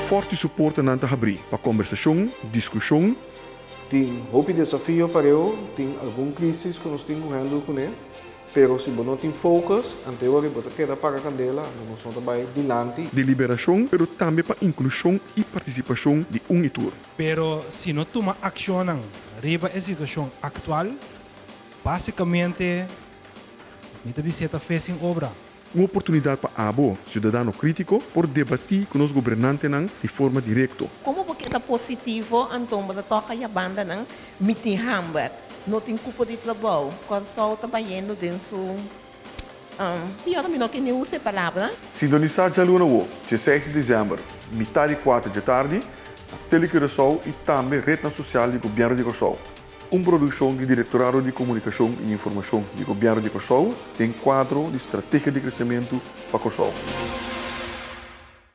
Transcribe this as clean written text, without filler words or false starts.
forte suporte na abrir para conversação, discussão. Tem houve desafio para eu, tem algum crise que nós temos correndo com ele, pero se você não tem focus, anterior você queda para a candela, nós vamos trabalhar dilante. Deliberação, pero também para inclusão e participação de e tour. Pero se não toma ação riba a situação atual, basicamente, a visita fez em obra. Uma oportunidade para abo, cidadão crítico, por debater com os governantes de forma direta. Como porque é positivo, então você toca a banda não meeting hamber, não tem culpa de trabalho, quando só trabalhando dentro pior também não que nem usa a palavra. Sintonizar já no 16 de dezembro, metade 4 da tarde, a Telecoração e também a rede social do governo de Corsol. Uma produção do Diretorado de Comunicação e Informação do governo de Corsol tem quadro de estratégia de crescimento para Corsol.